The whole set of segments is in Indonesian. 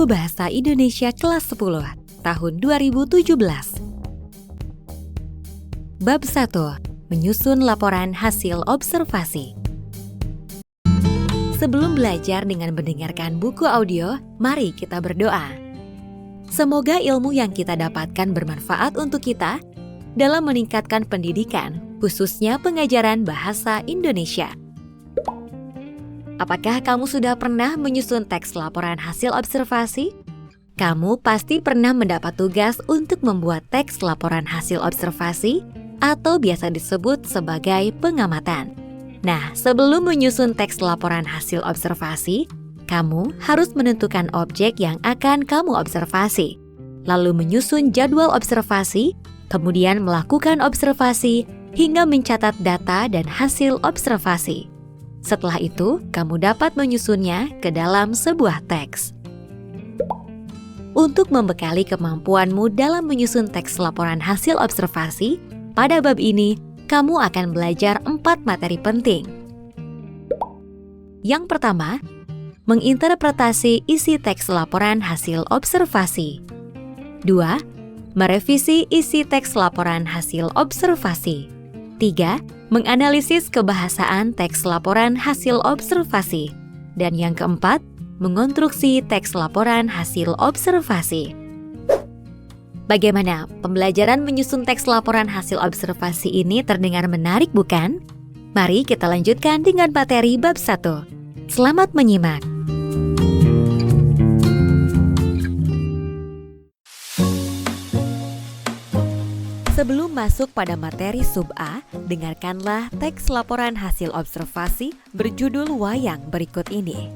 Buku Bahasa Indonesia kelas 10 tahun 2017. Bab 1. Menyusun laporan hasil observasi. Sebelum belajar dengan mendengarkan buku audio, mari kita berdoa. Semoga ilmu yang kita dapatkan bermanfaat untuk kita dalam meningkatkan pendidikan, khususnya pengajaran bahasa Indonesia. Apakah kamu sudah pernah menyusun teks laporan hasil observasi? Kamu pasti pernah mendapat tugas untuk membuat teks laporan hasil observasi atau biasa disebut sebagai pengamatan. Nah, sebelum menyusun teks laporan hasil observasi, kamu harus menentukan objek yang akan kamu observasi, lalu menyusun jadwal observasi, kemudian melakukan observasi hingga mencatat data dan hasil observasi. Setelah itu, kamu dapat menyusunnya ke dalam sebuah teks. Untuk membekali kemampuanmu dalam menyusun teks laporan hasil observasi, pada bab ini, kamu akan belajar 4 materi penting. Yang pertama, menginterpretasi isi teks laporan hasil observasi. 2. Merevisi isi teks laporan hasil observasi. 3. Menganalisis kebahasaan teks laporan hasil observasi. Dan yang keempat, mengonstruksi teks laporan hasil observasi. Bagaimana pembelajaran menyusun teks laporan hasil observasi ini terdengar menarik, bukan? Mari kita lanjutkan dengan materi bab 1. Selamat menyimak. Sebelum masuk pada materi sub A, dengarkanlah teks laporan hasil observasi berjudul Wayang berikut ini.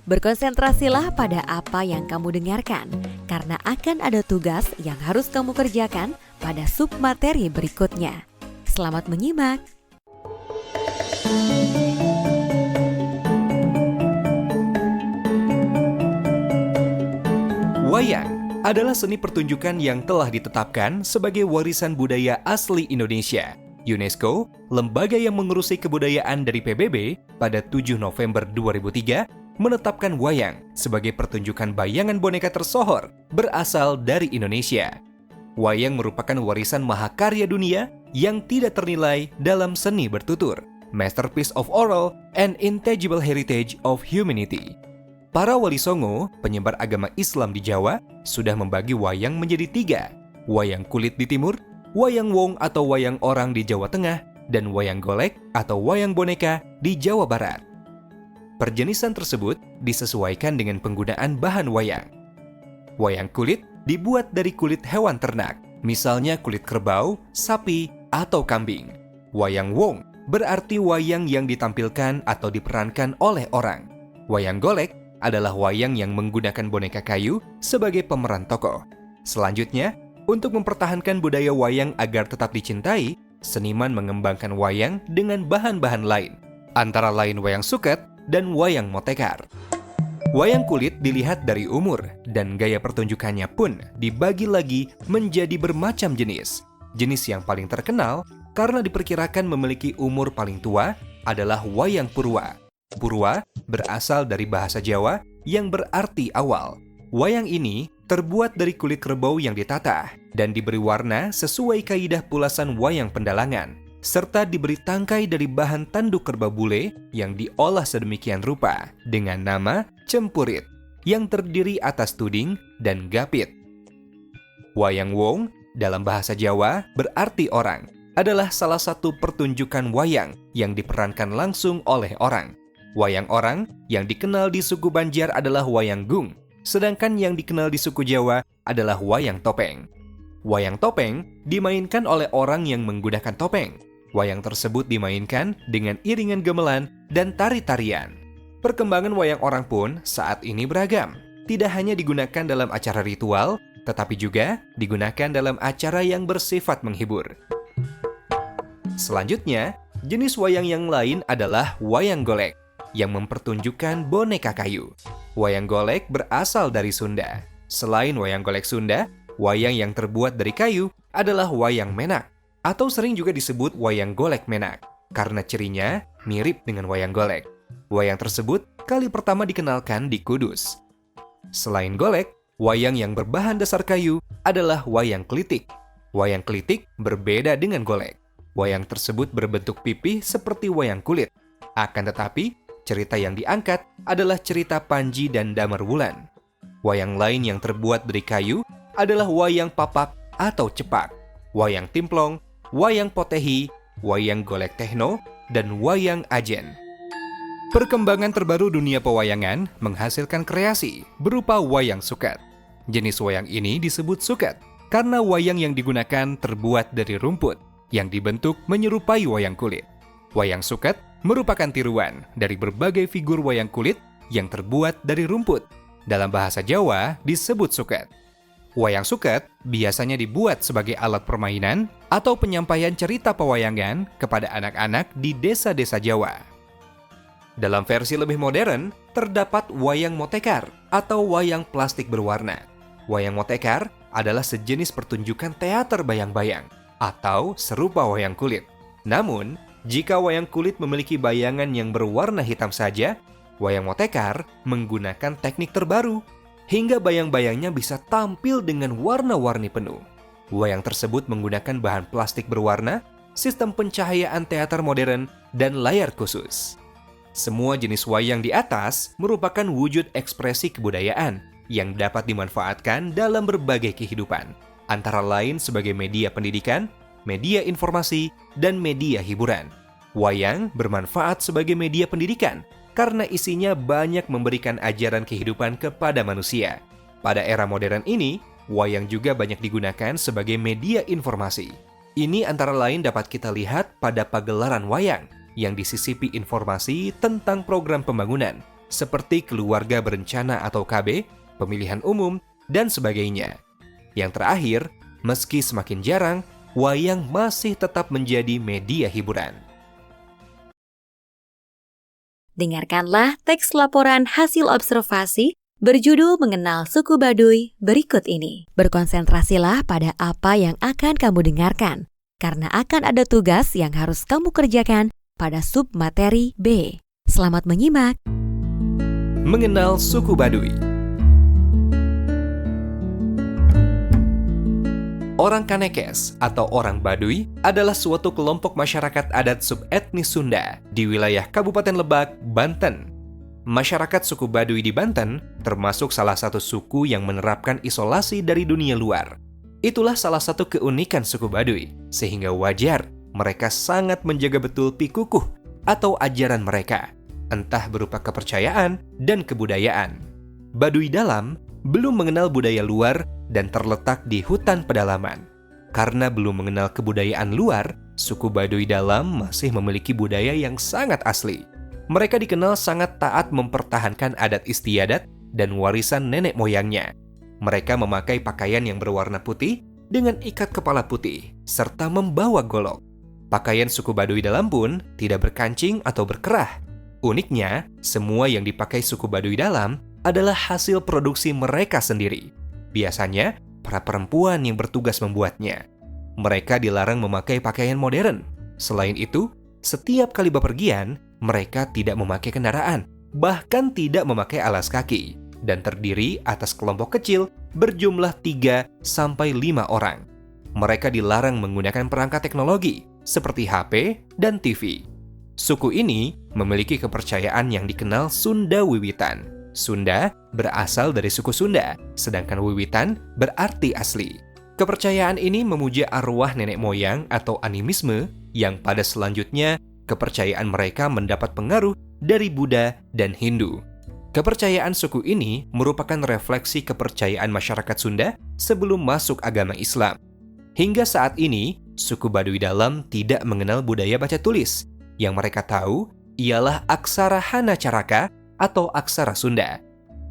Berkonsentrasilah pada apa yang kamu dengarkan, karena akan ada tugas yang harus kamu kerjakan pada sub materi berikutnya. Selamat menyimak! Wayang adalah seni pertunjukan yang telah ditetapkan sebagai warisan budaya asli Indonesia. UNESCO, lembaga yang mengurusi kebudayaan dari PBB, pada 7 November 2003, menetapkan wayang sebagai pertunjukan bayangan boneka tersohor berasal dari Indonesia. Wayang merupakan warisan mahakarya dunia yang tidak ternilai dalam seni bertutur, masterpiece of oral and intangible heritage of humanity. Para wali songo, penyebar agama Islam di Jawa, sudah membagi wayang menjadi 3. Wayang kulit di timur, wayang wong atau wayang orang di Jawa Tengah, dan wayang golek atau wayang boneka di Jawa Barat. Perjenisan tersebut disesuaikan dengan penggunaan bahan wayang. Wayang kulit dibuat dari kulit hewan ternak, misalnya kulit kerbau, sapi, atau kambing. Wayang wong berarti wayang yang ditampilkan atau diperankan oleh orang. Wayang golek adalah wayang yang menggunakan boneka kayu sebagai pemeran tokoh. Selanjutnya, untuk mempertahankan budaya wayang agar tetap dicintai, seniman mengembangkan wayang dengan bahan-bahan lain, antara lain wayang suket dan wayang motekar. Wayang kulit dilihat dari umur, dan gaya pertunjukannya pun dibagi lagi menjadi bermacam jenis. Jenis yang paling terkenal karena diperkirakan memiliki umur paling tua adalah wayang purwa. Purwa berasal dari bahasa Jawa yang berarti awal. Wayang ini terbuat dari kulit kerbau yang ditatah dan diberi warna sesuai kaidah pulasan wayang pendalangan, serta diberi tangkai dari bahan tanduk kerbau bule yang diolah sedemikian rupa dengan nama cempurit, yang terdiri atas tuding dan gapit. Wayang wong dalam bahasa Jawa berarti orang, adalah salah satu pertunjukan wayang yang diperankan langsung oleh orang. Wayang orang yang dikenal di suku Banjar adalah wayang gung, sedangkan yang dikenal di suku Jawa adalah wayang topeng. Wayang topeng dimainkan oleh orang yang menggunakan topeng. Wayang tersebut dimainkan dengan iringan gamelan dan tari-tarian. Perkembangan wayang orang pun saat ini beragam. Tidak hanya digunakan dalam acara ritual, tetapi juga digunakan dalam acara yang bersifat menghibur. Selanjutnya, jenis wayang yang lain adalah wayang golek, yang mempertunjukkan boneka kayu. Wayang golek berasal dari Sunda. Selain wayang golek Sunda, wayang yang terbuat dari kayu adalah wayang menak, atau sering juga disebut wayang golek menak, karena cirinya mirip dengan wayang golek. Wayang tersebut kali pertama dikenalkan di Kudus. Selain golek, wayang yang berbahan dasar kayu adalah wayang klitik. Wayang klitik berbeda dengan golek. Wayang tersebut berbentuk pipih seperti wayang kulit. Akan tetapi, cerita yang diangkat adalah cerita Panji dan Damarwulan. Wayang lain yang terbuat dari kayu adalah wayang papak atau cepak, wayang timplong, wayang potehi, wayang golek tehno, dan wayang ajen. Perkembangan terbaru dunia pewayangan menghasilkan kreasi berupa wayang suket. Jenis wayang ini disebut suket karena wayang yang digunakan terbuat dari rumput yang dibentuk menyerupai wayang kulit. Wayang suket merupakan tiruan dari berbagai figur wayang kulit yang terbuat dari rumput. Dalam bahasa Jawa disebut suket. Wayang suket biasanya dibuat sebagai alat permainan atau penyampaian cerita pewayangan kepada anak-anak di desa-desa Jawa. Dalam versi lebih modern, terdapat wayang motekar atau wayang plastik berwarna. Wayang motekar adalah sejenis pertunjukan teater bayang-bayang atau serupa wayang kulit. Namun, jika wayang kulit memiliki bayangan yang berwarna hitam saja, wayang motekar menggunakan teknik terbaru hingga bayang-bayangnya bisa tampil dengan warna-warni penuh. Wayang tersebut menggunakan bahan plastik berwarna, sistem pencahayaan teater modern, dan layar khusus. Semua jenis wayang di atas merupakan wujud ekspresi kebudayaan yang dapat dimanfaatkan dalam berbagai kehidupan, antara lain sebagai media pendidikan, media informasi, dan media hiburan. Wayang bermanfaat sebagai media pendidikan karena isinya banyak memberikan ajaran kehidupan kepada manusia. Pada era modern ini, wayang juga banyak digunakan sebagai media informasi. Ini antara lain dapat kita lihat pada pagelaran wayang yang disisipi informasi tentang program pembangunan, seperti keluarga berencana atau KB, pemilihan umum, dan sebagainya. Yang terakhir, meski semakin jarang, wayang masih tetap menjadi media hiburan. Dengarkanlah teks laporan hasil observasi berjudul Mengenal Suku Baduy berikut ini. Berkonsentrasilah pada apa yang akan kamu dengarkan, karena akan ada tugas yang harus kamu kerjakan pada submateri B. Selamat menyimak. Mengenal suku Baduy. Orang Kanekes atau orang Baduy adalah suatu kelompok masyarakat adat subetnis Sunda di wilayah Kabupaten Lebak, Banten. Masyarakat suku Baduy di Banten termasuk salah satu suku yang menerapkan isolasi dari dunia luar. Itulah salah satu keunikan suku Baduy, sehingga wajar mereka sangat menjaga betul pikukuh atau ajaran mereka, entah berupa kepercayaan dan kebudayaan. Baduy dalam belum mengenal budaya luar dan terletak di hutan pedalaman. Karena belum mengenal kebudayaan luar, suku Baduy dalam masih memiliki budaya yang sangat asli. Mereka dikenal sangat taat mempertahankan adat istiadat dan warisan nenek moyangnya. Mereka memakai pakaian yang berwarna putih dengan ikat kepala putih, serta membawa golok. Pakaian suku Baduy dalam pun tidak berkancing atau berkerah. Uniknya, semua yang dipakai suku Baduy dalam adalah hasil produksi mereka sendiri. Biasanya, para perempuan yang bertugas membuatnya. Mereka dilarang memakai pakaian modern. Selain itu, setiap kali bepergian, mereka tidak memakai kendaraan, bahkan tidak memakai alas kaki, dan terdiri atas kelompok kecil berjumlah 3-5 orang. Mereka dilarang menggunakan perangkat teknologi, seperti HP dan TV. Suku ini memiliki kepercayaan yang dikenal Sunda Wiwitan. Sunda berasal dari suku Sunda, sedangkan Wiwitan berarti asli. Kepercayaan ini memuja arwah nenek moyang atau animisme yang pada selanjutnya kepercayaan mereka mendapat pengaruh dari Buddha dan Hindu. Kepercayaan suku ini merupakan refleksi kepercayaan masyarakat Sunda sebelum masuk agama Islam. Hingga saat ini, suku Baduy dalam tidak mengenal budaya baca tulis. Yang mereka tahu ialah aksara Hana Caraka atau aksara Sunda.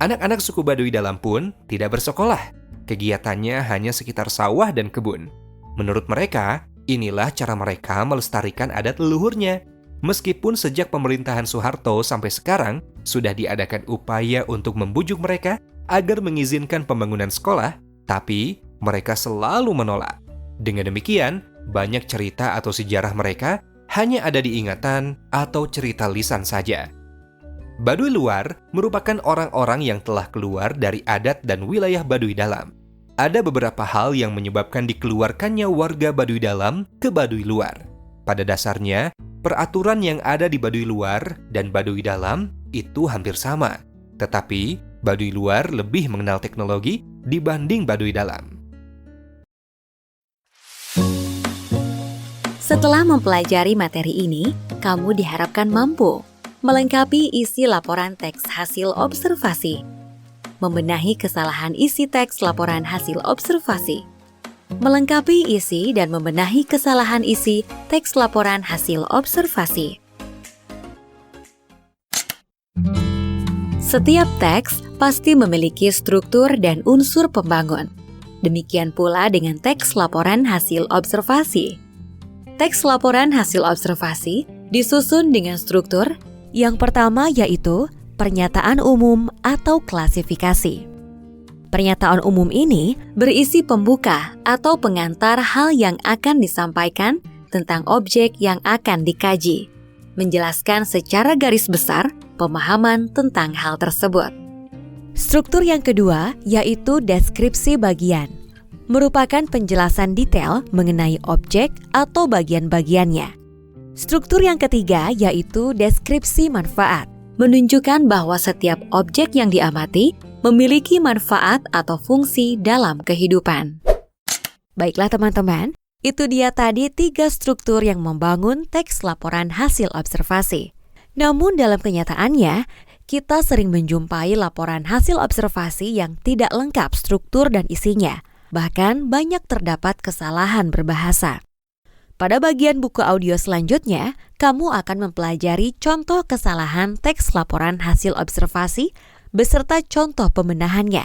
Anak-anak suku Baduy dalam pun tidak bersekolah. Kegiatannya hanya sekitar sawah dan kebun. Menurut mereka, inilah cara mereka melestarikan adat leluhurnya. Meskipun sejak pemerintahan Soeharto sampai sekarang sudah diadakan upaya untuk membujuk mereka agar mengizinkan pembangunan sekolah, tapi mereka selalu menolak. Dengan demikian, banyak cerita atau sejarah mereka hanya ada di ingatan atau cerita lisan saja. Baduy luar merupakan orang-orang yang telah keluar dari adat dan wilayah Baduy dalam. Ada beberapa hal yang menyebabkan dikeluarkannya warga Baduy dalam ke Baduy luar. Pada dasarnya, peraturan yang ada di Baduy luar dan Baduy dalam itu hampir sama. Tetapi, Baduy luar lebih mengenal teknologi dibanding Baduy dalam. Setelah mempelajari materi ini, kamu diharapkan mampu melengkapi isi laporan teks hasil observasi, membenahi kesalahan isi teks laporan hasil observasi, melengkapi isi dan membenahi kesalahan isi teks laporan hasil observasi. Setiap teks pasti memiliki struktur dan unsur pembangun. Demikian pula dengan teks laporan hasil observasi. Teks laporan hasil observasi disusun dengan struktur. Yang pertama yaitu pernyataan umum atau klasifikasi. Pernyataan umum ini berisi pembuka atau pengantar hal yang akan disampaikan tentang objek yang akan dikaji, menjelaskan secara garis besar pemahaman tentang hal tersebut. Struktur yang kedua yaitu deskripsi bagian, merupakan penjelasan detail mengenai objek atau bagian-bagiannya. Struktur yang ketiga yaitu deskripsi manfaat, menunjukkan bahwa setiap objek yang diamati memiliki manfaat atau fungsi dalam kehidupan. Baiklah teman-teman, itu dia tadi 3 struktur yang membangun teks laporan hasil observasi. Namun dalam kenyataannya, kita sering menjumpai laporan hasil observasi yang tidak lengkap struktur dan isinya. Bahkan banyak terdapat kesalahan berbahasa. Pada bagian buku audio selanjutnya, kamu akan mempelajari contoh kesalahan teks laporan hasil observasi beserta contoh pembenahannya.